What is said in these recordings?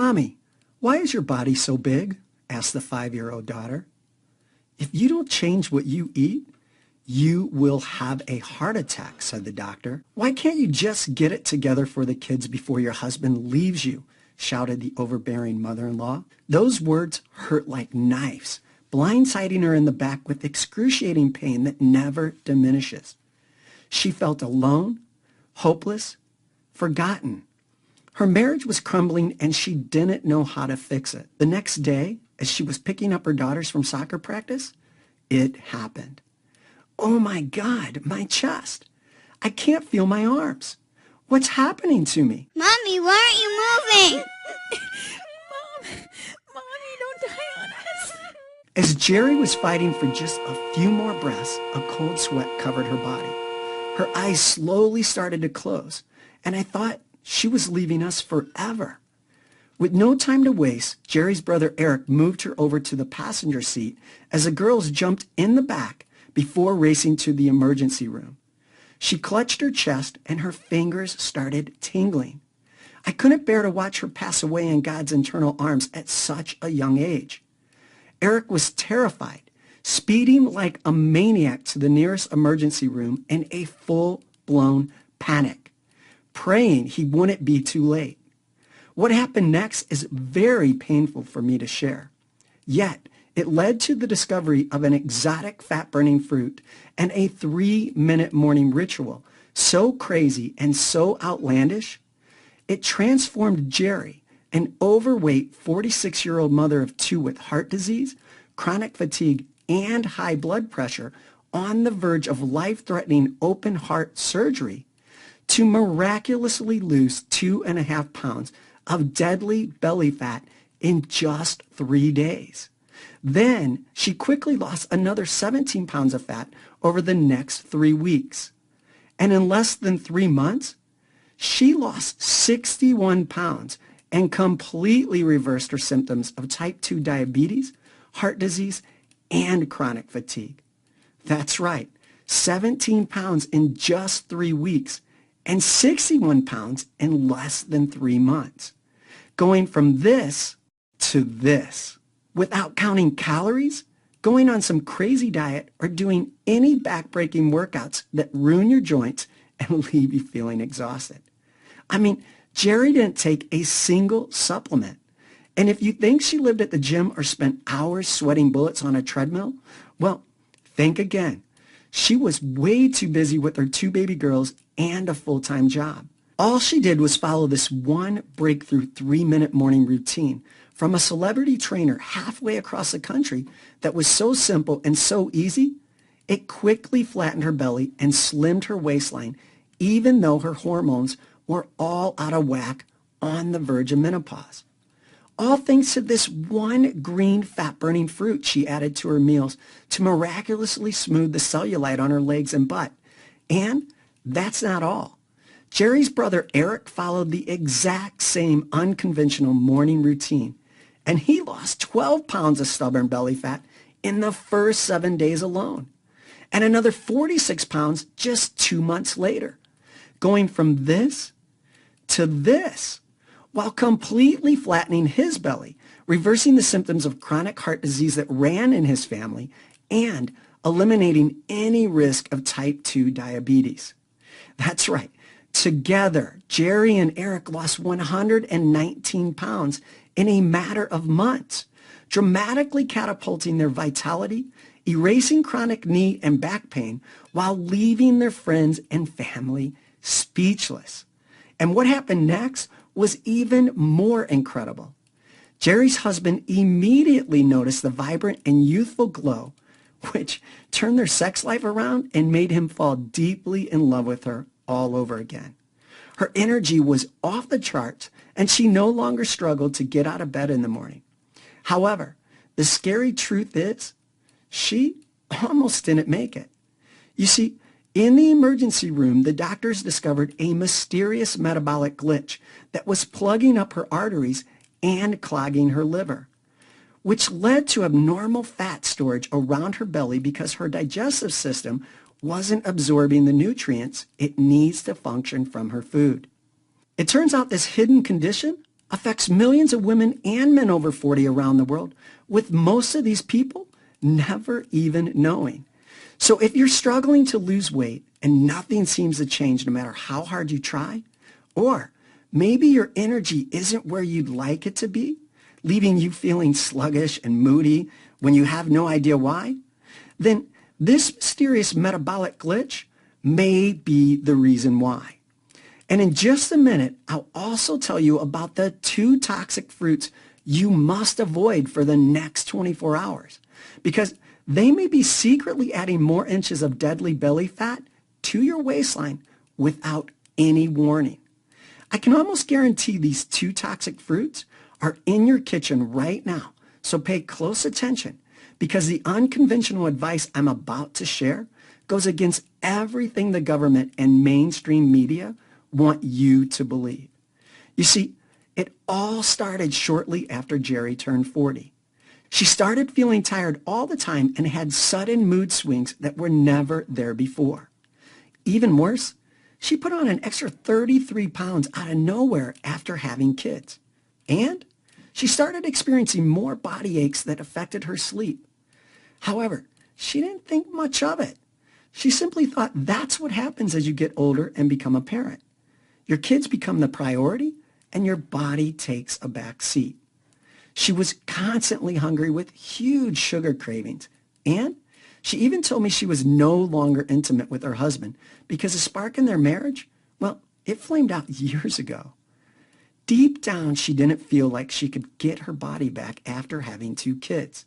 "Mommy, why is your body so big?" asked the 5-year-old daughter. "If you don't change what you eat, you will have a heart attack," said the doctor. "Why can't you just get it together for the kids before your husband leaves you?" shouted the overbearing mother-in-law. Those words hurt like knives, blindsiding her in the back with excruciating pain that never diminishes. She felt alone, hopeless, forgotten. Her marriage was crumbling and she didn't know how to fix it. The next day, as she was picking up her daughters from soccer practice, it happened. "Oh my God, my chest. I can't feel my arms. What's happening to me?" Mommy, why aren't you moving? Mommy, don't die on us. As Jerry was fighting for just a few more breaths, a cold sweat covered her body. Her eyes slowly started to close, and I thought she was leaving us forever. With no time to waste, Jerry's brother Eric moved her over to the passenger seat as the girls jumped in the back before racing to the emergency room. She clutched her chest and her fingers started tingling. I couldn't bear to watch her pass away in God's eternal arms at such a young age. Eric was terrified, speeding like a maniac to the nearest emergency room in a full-blown panic, praying he wouldn't be too late. What happened next is very painful for me to share. Yet, it led to the discovery of an exotic fat-burning fruit and a 3-minute morning ritual so crazy and so outlandish, it transformed Jerry, an overweight 46-year-old mother of 2 with heart disease, chronic fatigue, and high blood pressure on the verge of life-threatening open heart surgery, to miraculously lose 2.5 pounds of deadly belly fat in just 3 days. Then she quickly lost another 17 pounds of fat over the next 3 weeks. And in less than 3 months, she lost 61 pounds and completely reversed her symptoms of type 2 diabetes, heart disease, and chronic fatigue. That's right, 17 pounds in just 3 weeks and 61 pounds in less than 3 months. Going from this to this, without counting calories, going on some crazy diet, or doing any back-breaking workouts that ruin your joints and leave you feeling exhausted. I mean, Jerry didn't take a single supplement. And if you think she lived at the gym or spent hours sweating bullets on a treadmill, well, think again. She was way too busy with her 2 baby girls and a full-time job. All she did was follow this one breakthrough 3-minute morning routine from a celebrity trainer halfway across the country that was so simple and so easy, it quickly flattened her belly and slimmed her waistline, even though her hormones were all out of whack on the verge of menopause. All thanks to this one green fat-burning fruit she added to her meals to miraculously smooth the cellulite on her legs and butt. And that's not all. Jerry's brother Eric followed the exact same unconventional morning routine, and he lost 12 pounds of stubborn belly fat in the first 7 days alone, and another 46 pounds just 2 months later, going from this to this, while completely flattening his belly, reversing the symptoms of chronic heart disease that ran in his family, and eliminating any risk of type 2 diabetes. That's right. Together, Jerry and Eric lost 119 pounds in a matter of months, dramatically catapulting their vitality, erasing chronic knee and back pain, while leaving their friends and family speechless. And what happened next was even more incredible. Jerry's husband immediately noticed the vibrant and youthful glow, which turned their sex life around and made him fall deeply in love with her all over again. Her energy was off the charts, and she no longer struggled to get out of bed in the morning. However, the scary truth is, she almost didn't make it. You see, in the emergency room, the doctors discovered a mysterious metabolic glitch that was plugging up her arteries and clogging her liver, which led to abnormal fat storage around her belly because her digestive system wasn't absorbing the nutrients it needs to function from her food. It turns out this hidden condition affects millions of women and men over 40 around the world, with most of these people never even knowing. So if you're struggling to lose weight and nothing seems to change no matter how hard you try, or maybe your energy isn't where you'd like it to be, leaving you feeling sluggish and moody when you have no idea why, then this mysterious metabolic glitch may be the reason why. And in just a minute, I'll also tell you about the 2 toxic fruits you must avoid for the next 24 hours, because they may be secretly adding more inches of deadly belly fat to your waistline without any warning. I can almost guarantee these 2 toxic fruits are in your kitchen right now, so pay close attention, because the unconventional advice I'm about to share goes against everything the government and mainstream media want you to believe. You see, it all started shortly after Jerry turned 40. She started feeling tired all the time and had sudden mood swings that were never there before. Even worse, she put on an extra 33 pounds out of nowhere after having kids. And she started experiencing more body aches that affected her sleep. However, she didn't think much of it. She simply thought that's what happens as you get older and become a parent. Your kids become the priority and your body takes a back seat. She was constantly hungry with huge sugar cravings, and she even told me she was no longer intimate with her husband because the spark in their marriage, well, it flamed out years ago. Deep down, she didn't feel like she could get her body back after having 2 kids.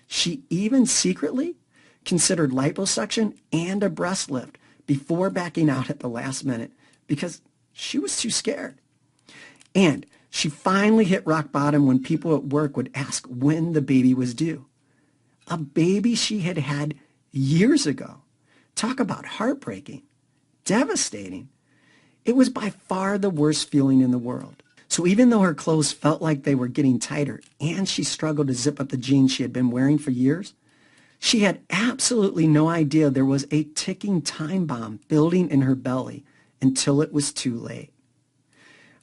She even secretly considered liposuction and a breast lift before backing out at the last minute because she was too scared. And she finally hit rock bottom when people at work would ask when the baby was due. A baby she had had years ago. Talk about heartbreaking, devastating. It was by far the worst feeling in the world. So even though her clothes felt like they were getting tighter and she struggled to zip up the jeans she had been wearing for years, she had absolutely no idea there was a ticking time bomb building in her belly until it was too late.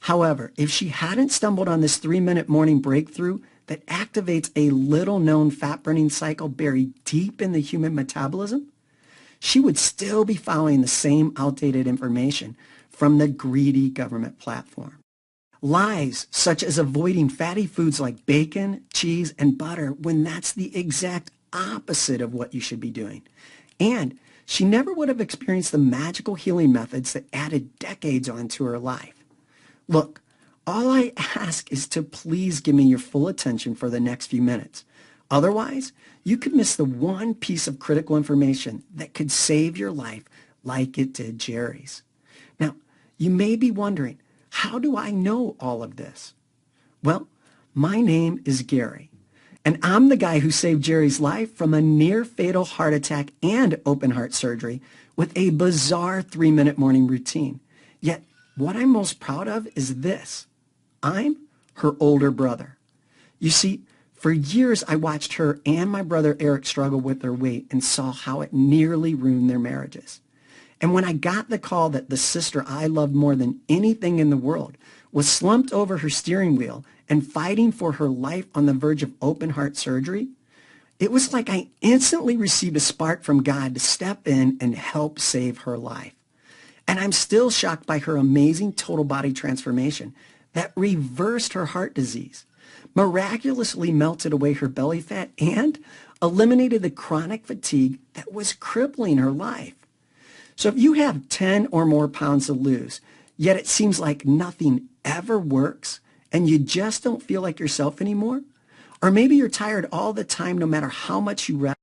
However, if she hadn't stumbled on this 3-minute morning breakthrough that activates a little-known fat-burning cycle buried deep in the human metabolism, she would still be following the same outdated information from the greedy government platform. Lies such as avoiding fatty foods like bacon, cheese, and butter when that's the exact opposite of what you should be doing. And she never would have experienced the magical healing methods that added decades onto her life. Look, all I ask is to please give me your full attention for the next few minutes. Otherwise, you could miss the one piece of critical information that could save your life like it did Jerry's. Now, you may be wondering, how do I know all of this? Well, my name is Gary, and I'm the guy who saved Jerry's life from a near-fatal heart attack and open heart surgery with a bizarre 3-minute morning routine. Yet, what I'm most proud of is this. I'm her older brother. You see, for years I watched her and my brother Eric struggle with their weight and saw how it nearly ruined their marriages. And when I got the call that the sister I loved more than anything in the world was slumped over her steering wheel and fighting for her life on the verge of open heart surgery, it was like I instantly received a spark from God to step in and help save her life. And I'm still shocked by her amazing total body transformation that reversed her heart disease, miraculously melted away her belly fat, and eliminated the chronic fatigue that was crippling her life. So if you have 10 or more pounds to lose, yet it seems like nothing ever works, and you just don't feel like yourself anymore, or maybe you're tired all the time no matter how much you rest,